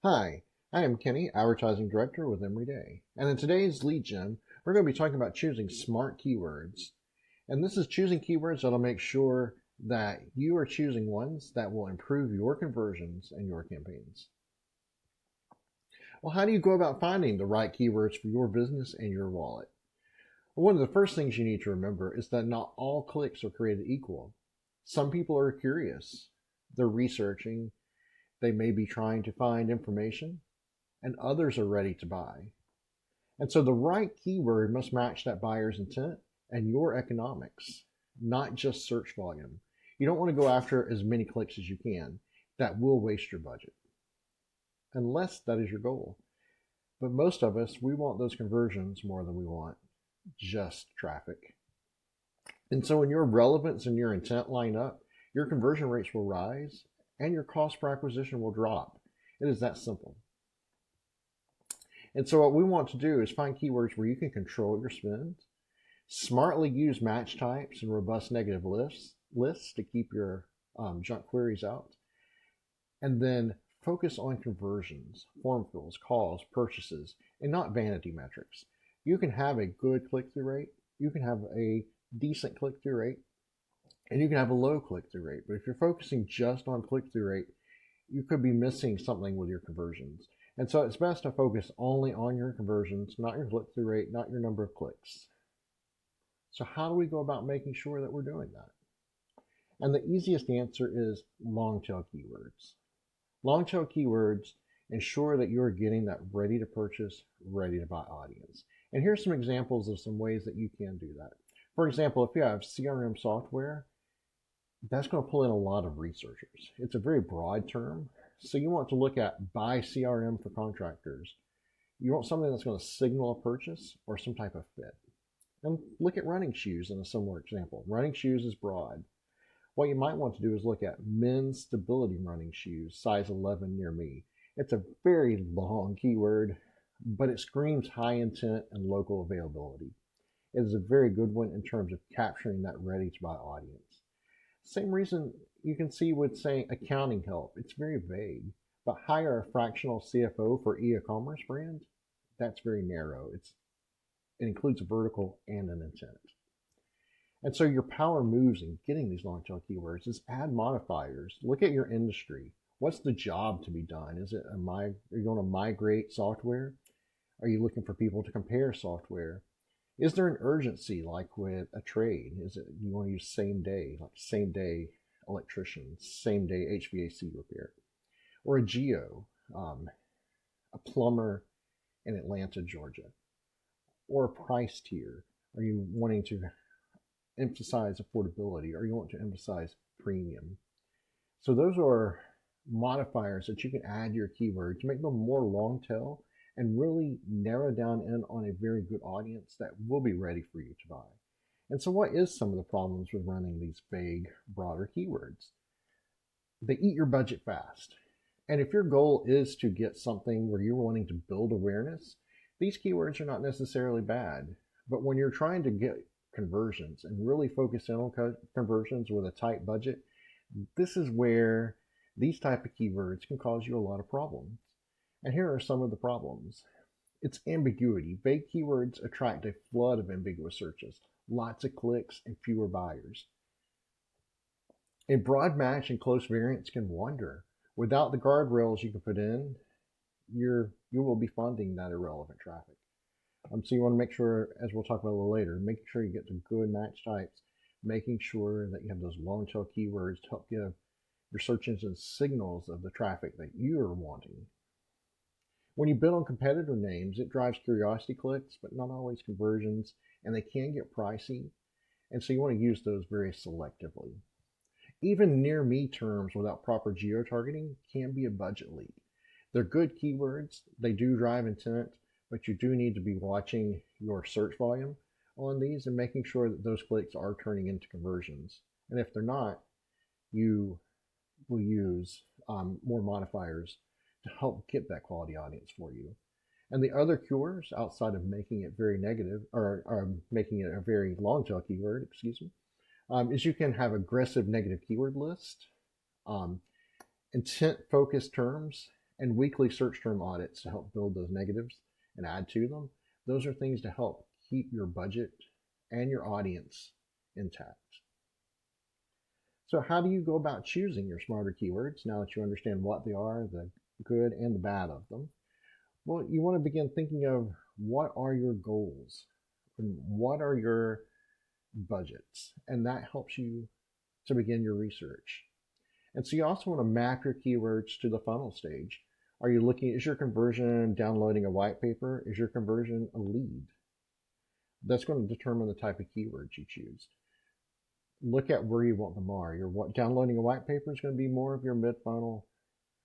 Hi, I am Kenny, Advertising Director with Emory Day. And in today's Lead Gen, we're going to be talking about choosing smart keywords. And this is choosing keywords that'll make sure that you are choosing ones that will improve your conversions and your campaigns. Well, how do you go about finding the right keywords for your business and your wallet? Well, one of the first things you need to remember is that not all clicks are created equal. Some people are curious, they're researching, they may be trying to find information, and others are ready to buy. And so the right keyword must match that buyer's intent and your economics, not just search volume. You don't want to go after as many clicks as you can. That will waste your budget, unless that is your goal. But most of us, we want those conversions more than we want just traffic. And so when your relevance and your intent line up, your conversion rates will rise and your cost per acquisition will drop. It is that simple. And so what we want to do is find keywords where you can control your spend, smartly use match types and robust negative lists to keep your junk queries out, and then focus on conversions, form fills, calls, purchases, and not vanity metrics. You can have a good click-through rate, you can have a decent click-through rate, and you can have a low click-through rate. But if you're focusing just on click-through rate, you could be missing something with your conversions. And so it's best to focus only on your conversions, not your click-through rate, not your number of clicks. So how do we go about making sure that we're doing that? And the easiest answer is long tail keywords. Long tail keywords ensure that you're getting that ready to purchase, ready to buy audience. And here's some examples of some ways that you can do that. For example, if you have CRM software, that's going to pull in a lot of researchers. It's a very broad term. So you want to look at buy CRM for contractors. You want something that's going to signal a purchase or some type of fit. And look at running shoes in a similar example. Running shoes is broad. What you might want to do is look at men's stability running shoes, size 11 near me. It's a very long keyword, but it screams high intent and local availability. It is a very good one in terms of capturing that ready to buy audience. Same reason you can see with saying accounting help. It's very vague, but hire a fractional CFO for e-commerce brand, that's very narrow. It includes a vertical and an intent. And so your power moves in getting these long tail keywords is add modifiers. Look at your industry. What's the job to be done? Are you going to migrate software? Are you looking for people to compare software? Is there an urgency like with a trade? Is it you want to use same day, like same day electrician, same day HVAC repair, or a geo, a plumber in Atlanta, Georgia, or a price tier? Are you wanting to emphasize affordability, or you want to emphasize premium? So those are modifiers that you can add to your keyword to make them more long tail and really narrow down in on a very good audience that will be ready for you to buy. And so what is some of the problems with running these vague, broader keywords? They eat your budget fast. And if your goal is to get something where you're wanting to build awareness, these keywords are not necessarily bad. But when you're trying to get conversions and really focus in on conversions with a tight budget, this is where these type of keywords can cause you a lot of problems. And here are some of the problems. It's ambiguity. Vague keywords attract a flood of ambiguous searches, lots of clicks and fewer buyers. A broad match and close variants can wander. Without the guardrails you can put in, you will be funding that irrelevant traffic. So you want to make sure, as we'll talk about a little later, making sure you get to good match types, making sure that you have those long tail keywords to help give your search engine signals of the traffic that you're wanting. When you bid on competitor names, it drives curiosity clicks, but not always conversions, and they can get pricey. And so you want to use those very selectively. Even near me terms without proper geo-targeting can be a budget leak. They're good keywords, they do drive intent, but you do need to be watching your search volume on these and making sure that those clicks are turning into conversions. And if they're not, you will use more modifiers to help get that quality audience for you. And the other cures outside of making it very negative or making it a very long tail keyword, excuse me, is you can have aggressive negative keyword list, intent focused terms, and weekly search term audits to help build those negatives and add to them. Those are things to help keep your budget and your audience intact. So how do you go about choosing your smarter keywords now that you understand what they are, the good and the bad of them? Well, you want to begin thinking of what are your goals and what are your budgets, and that helps you to begin your research. And so you also want to map your keywords to the funnel stage. Are you looking, is your conversion downloading a white paper? Is your conversion a lead? That's going to determine the type of keywords you choose. Look at where you want them are. Downloading a white paper is going to be more of your mid-funnel,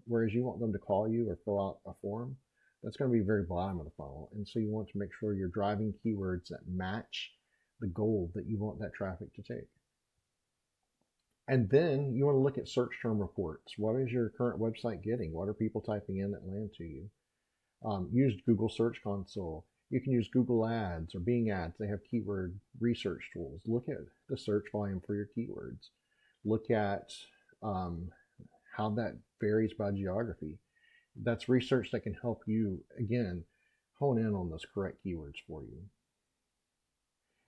whereas you want them to call you or fill out a form. That's going to be very bottom of the funnel. And so you want to make sure you're driving keywords that match the goal that you want that traffic to take. And then you want to look at search term reports. What is your current website getting? What are people typing in that land to you? Use Google Search Console. You can use Google Ads or Bing Ads. They have keyword research tools. Look at the search volume for your keywords. Look at how that varies by geography. That's research that can help you, again, hone in on those correct keywords for you.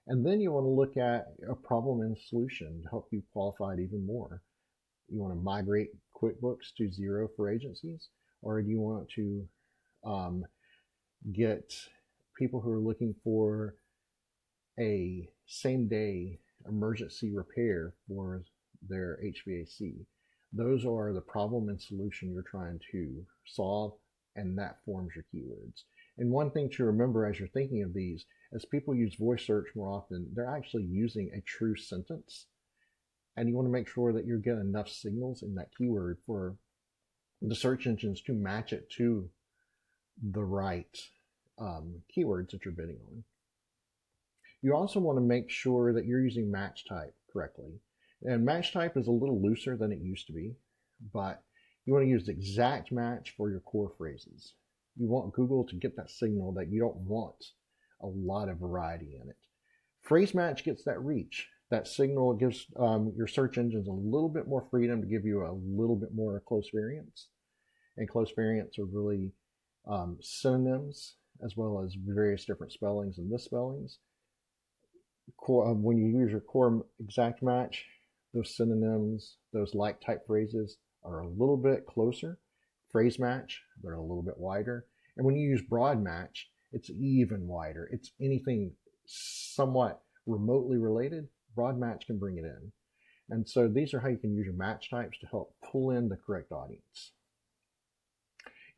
And then you want to look at a problem and solution to help you qualify it even more. You want to migrate QuickBooks to Xero for agencies, or do you want to get people who are looking for a same-day emergency repair for their HVAC? Those are the problem and solution you're trying to solve, and that forms your keywords. And one thing to remember as you're thinking of these, as people use voice search more often, they're actually using a true sentence. And you want to make sure that you're getting enough signals in that keyword for the search engines to match it to the right keywords that you're bidding on. You also want to make sure that you're using match type correctly. And match type is a little looser than it used to be, but you want to use the exact match for your core phrases. You want Google to get that signal that you don't want a lot of variety in it. Phrase match gets that reach. That signal gives your search engines a little bit more freedom to give you a little bit more close variants. And close variants are really synonyms as well as various different spellings and misspellings. When you use your core exact match, those synonyms, those like type phrases are a little bit closer. Phrase match, they're a little bit wider. And when you use broad match, it's even wider. It's anything somewhat remotely related, broad match can bring it in. And so these are how you can use your match types to help pull in the correct audience.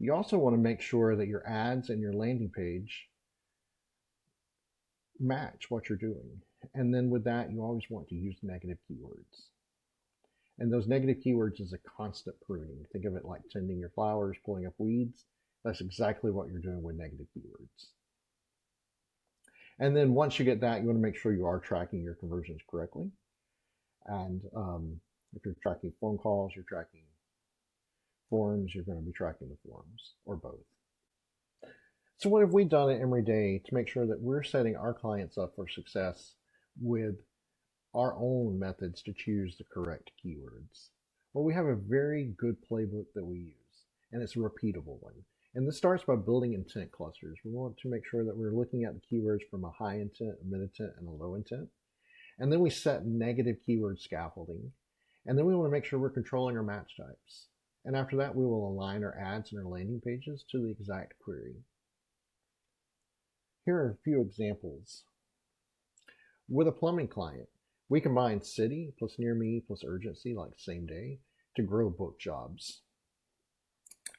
You also want to make sure that your ads and your landing page match what you're doing. And then with that, you always want to use negative keywords. And those negative keywords is a constant pruning. Think of it like tending your flowers, pulling up weeds. That's exactly what you're doing with negative keywords. And then once you get that, you want to make sure you are tracking your conversions correctly. And if you're tracking phone calls, you're tracking forms, you're going to be tracking the forms, or both. So what have we done at Emory Day to make sure that we're setting our clients up for success with our own methods to choose the correct keywords? Well, we have a very good playbook that we use, and it's a repeatable one. And this starts by building intent clusters. We want to make sure that we're looking at the keywords from a high intent, a mid intent, and a low intent. And then we set negative keyword scaffolding. And then we want to make sure we're controlling our match types. And after that, we will align our ads and our landing pages to the exact query. Here are a few examples. With a plumbing client, we combine city plus near me plus urgency, like same day, to grow book jobs.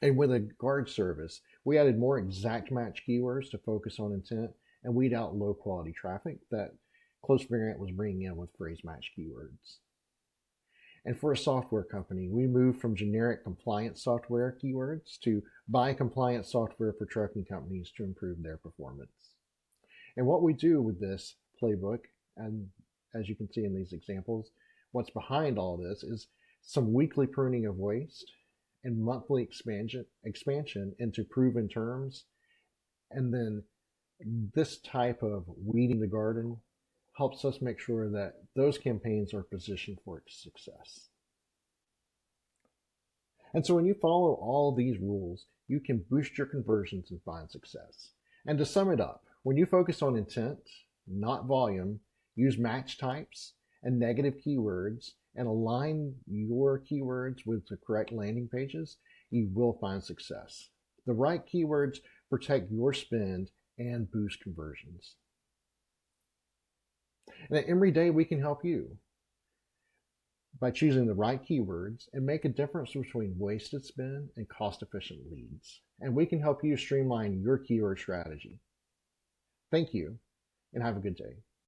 And with a guard service, we added more exact match keywords to focus on intent and weed out low quality traffic that Close Variant was bringing in with phrase match keywords. And for a software company, we moved from generic compliance software keywords to buy compliance software for trucking companies to improve their performance. And what we do with this playbook, and as you can see in these examples, what's behind all this is some weekly pruning of waste and monthly expansion into proven terms. And then this type of weeding the garden helps us make sure that those campaigns are positioned for success. And so when you follow all these rules, you can boost your conversions and find success. And to sum it up, when you focus on intent, not volume, use match types and negative keywords, and align your keywords with the correct landing pages, you will find success. The right keywords protect your spend and boost conversions. And at Emory Day, we can help you by choosing the right keywords and make a difference between wasted spend and cost-efficient leads. And we can help you streamline your keyword strategy. Thank you, and have a good day.